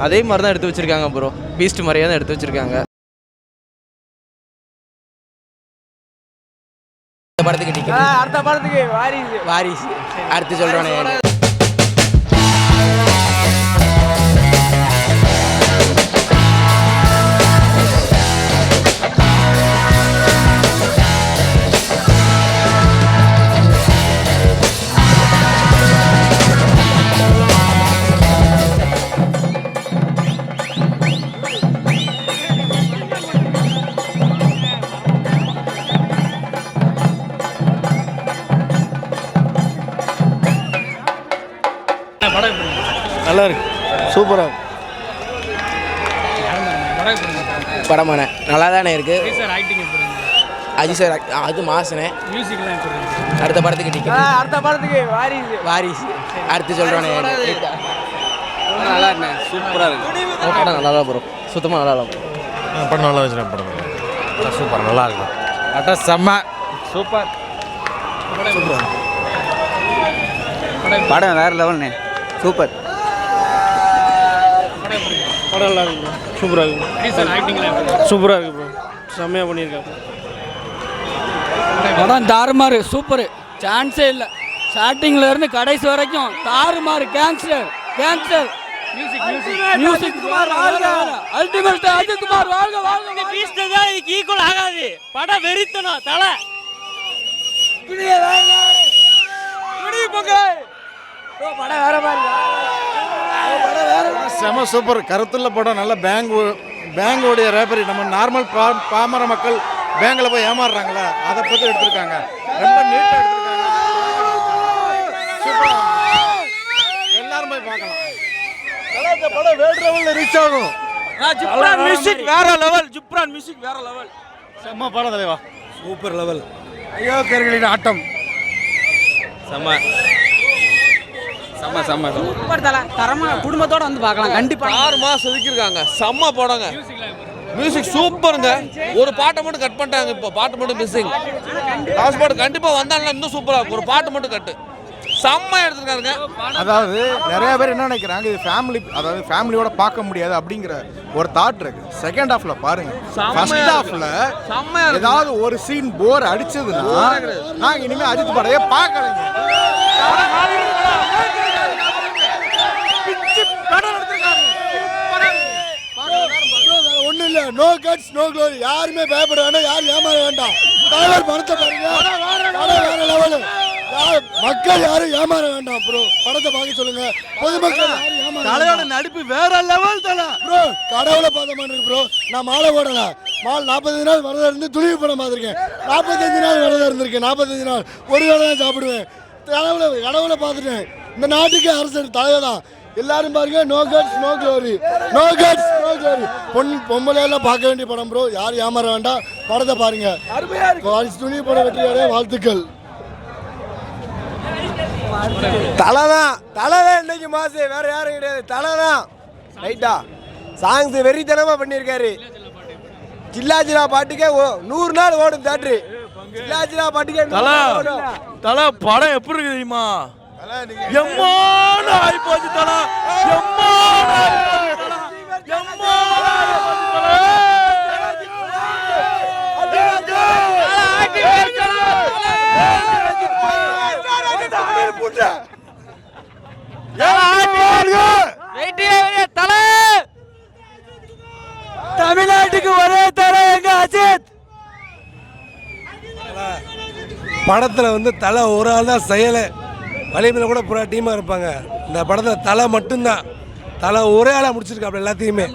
அதே மாதிரி தான் எடுத்து வச்சிருக்காங்க ப்ரோ. பீஸ்ட் மாதிரியே தான் எடுத்து வச்சிருக்காங்க. அடுத்த படத்துக்கு வாரிசு அடுத்து சொல்றேன். நல்லா இருக்கு, சூப்பராக படமான நல்லா தானே இருக்கு. அஜித் சார் அது மாசனே. அடுத்த படத்துக்கு வாரிசு அடுத்து சொல்றேன். நல்லா இருக்கு, சூப்பராக இருக்கு. படம் நல்லா தான் ப்ரோ, சுத்தமாக நல்லா இல்லை. படம் நல்லா வச்சுருக்கேன். படம் சூப்பர், நல்லா இருக்கும். படம் செம்ம சூப்பர். படம் வேற லெவல்ண்ணே, சூப்பர். படம் நல்லா இருக்கு, சூப்பராக இருக்கு. சூப்பராக இருக்கு ப்ரோ, செம்மையாக பண்ணியிருக்காங்க. படம் தாறுமாறு, சூப்பரு, சான்ஸே இல்லை. ஸ்டார்டிங்ல இருந்து கடைசி வரைக்கும் தாறுமாறு. Gangster music ultimate. அஜித்குமார் வாழ்க வாழ்க. பீஸ்ட் தான் இதுக்கு ஈக்குவல் ஆகாது. படம் வெறித்தனம் தலை. படம் வேற மாதிரி, செம சூப்பர், கருத்துள்ள படம். நல்ல பேங்கோடைய ரேபரி, நம்ம நார்மல் பாமர மக்கள் பேங்கில் போய் ஏமாறுறாங்களா, அதை பற்றி எடுத்திருக்காங்க. ரொம்ப நீட்டாக எடுத்திருக்காங்க. சூப்பர், எல்லாரும் போய் பார்க்கலாம். இந்த படம் வேர்ல்ட் லெவலில் ரீச் ஆகும். ஜிப்ரான் மியூசிக் வேற லெவல். செம்ம படம் தலைவா, சூப்பர் லெவல். ஐயோ கேர்களின் ஆட்டம் செம்ம சூப்பர் தலை. தரமா குடும்பத்தோட வந்து பார்க்கலாம் கண்டிப்பா. 6 மாதம் செதுக்கியிருக்காங்க. செம்ம படங்க. மியூசிக் சூப்பருங்க. ஒரு பாட்டை மட்டும் கட் பண்ணிட்டாங்க. இப்போ பாட்டு மட்டும் மிஸ்ஸிங். லாஸ்ட் பாட்டு கண்டிப்பாக வந்தாலும் இன்னும் சூப்பராக இருக்கும். ஒரு பாட்டு மட்டும் கட்டு செம்ம எடுத்துருக்காருங்க. அதாவது நிறைய பேர் என்ன நினைக்கிறாங்க, இது ஃபேமிலி, அதாவது ஃபேமிலியோட பார்க்க முடியாது அப்படிங்கிற ஒரு தாட் இருக்கு. செகண்ட் ஹாஃப்ல பாருங்க, ஃபர்ஸ்ட் ஹாஃப்ல ஏதாவது ஒரு சீன் போர் அடிச்சதுன்னா நாங்க இனிமே அஜித் படையே பார்க்கலைங்க. ஒன்றும் இல்லை, நோ கட்ஸ் நோ க்ளோரி. யாருமே பயப்பட வேண்டாம், யாரும் ஏமாற வேண்டாம். தலைவர் படத்தை பாருங்க, வேற லெவலு. மக்கள் யாரும் ஏமாற வேண்டாம் ப்ரோ. படத்தை பார்க்க சொல்லுங்க, பொதுமக்கள் தலையோட நடிப்பு வேற லெவல் தலை ப்ரோ. கடவுளை பார்த்த மாதிரி இருக்கு ப்ரோ. நான் மாலை போடல, 45 நாள் விரதம் இருந்து துணிவு படம் பார்த்துருக்கேன். 45 நாள் விரதம் இருந்திருக்கேன். 45 நாள் ஒரு வேளை தான் சாப்பிடுவேன். கடவுளை பார்த்துட்டேன். இந்த நாட்டுக்கு அரசர் தலைவர் தான். எல்லாரும் பாருங்க, no guts no glory, no guts no glory. பொம்பளையெல்லாம் பார்க்க வேண்டிய படம் ப்ரோ. யாரும் ஏமாற வேண்டாம், படத்தை பாருங்க. துணி படம் வெற்றியாரே, வாழ்த்துக்கள். தலைதான் இன்னைக்கு மாசு, வேற யாரும் கிடையாது. தலைதான் ரைட்டா. சாங்ஸ் வெறித்தனமா பண்ணியிருக்காரு. சில்லாச்சிரா பாட்டுக்கே 100 நாள் ஓடும் தேட்டரு. சில்லாச்சிரா பாட்டுக்கே தலை படம் எப்படி இருக்கு தெரியுமா? எம்மான ஆகி போச்சு தலை. தமிழ்நாட்டுக்கு ஒரே தலை எங்க அஜித். படத்தில் வந்து தலை ஒரு ஆள் தான் செய்யலை. வலிமையில் கூட பூரா டீமாக இருப்பாங்க. இந்த படத்தில் தலை மட்டும்தான், தலை ஒரே ஆளாக முடிச்சிருக்காப்புல எல்லாத்தையுமே.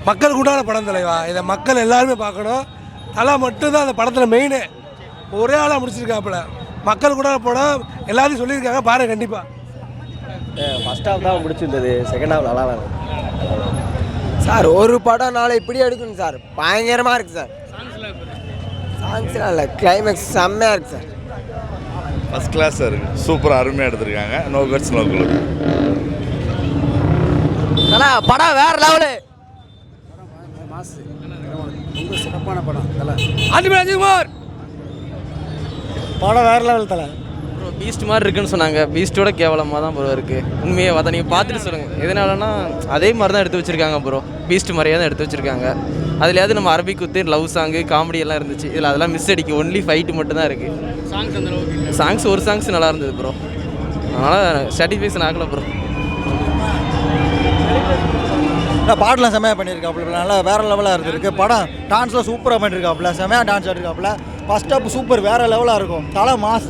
மக்கள் கூடான படம் தலைவா, இதை மக்கள் எல்லாருமே பார்க்கணும். தலை மட்டும்தான் அந்த படத்தில் மெயினு. ஒரே ஆளாக முடிச்சிருக்காப்புல. மக்கள் கூட படம் எல்லாத்தையும் சொல்லியிருக்காங்க, பாருங்க கண்டிப்பாக. ஃபர்ஸ்ட் ஹாஃப் தான் பிடிச்சிருந்தது, செகண்ட் ஹாஃப் நல்லா இருக்கு சார். ஒரு படம் நாளை இப்படி எடுக்கணும் சார், பயங்கரமாக இருக்குது சார். சாங்ஸ்லாம் இல்லை, கிளைமேக்ஸ் செம்மையாக இருக்குது சார். ஃபஸ்ட் கிளாஸாக இருக்குது, சூப்பராக அருமையாக எடுத்திருக்காங்க. No guts no glory. படம் வேற லெவலு. சிறப்பான படம் தலை. அஜித்குமார் படம் வேற லெவல் தலை. பீஸ்ட் மாதிரி இருக்குன்னு சொன்னாங்க. பீஸ்ட்டோட கேவலமாக தான் ப்ரோ இருக்குது. உண்மையாக பார்த்தா நீங்கள் பார்த்துட்டு சொல்லுங்கள். எதனாலனா அதே மாதிரி தான் எடுத்து வச்சுருக்காங்க ப்ரோ. பீஸ்ட் மாதிரியே தான் எடுத்து வச்சுருக்காங்க. அதுலையாவது நம்ம அரபிக் குத்து, லவ் சாங்கு, காமெடி எல்லாம் இருந்துச்சு. இதில் அதெல்லாம் மிஸ் அடிக்கு. ஒன்லி ஃபைட்டு மட்டும் தான் இருக்குது. சாங்ஸ் அந்த அளவுக்கு இல்லை. சாங்ஸ் ஒரு சாங்ஸ் நல்லா இருந்தது ப்ரோ. அதனால் சாட்டிஸ்ஃபேக்ஷன் ஆகலை ப்ரோ. பாட்டெலாம் செம்மையாக பண்ணியிருக்காப்புல, நல்லா வேறு லெவலாக இருந்திருக்கு. படம் டான்ஸ்லாம் சூப்பராக பண்ணியிருக்காப்புல, செம்மையாக டான்ஸ் ஆடிருக்காப்புல. ஃபஸ்ட் ஹாப் சூப்பர், வேறு லெவலாக இருக்கும். தலை மாஸ்.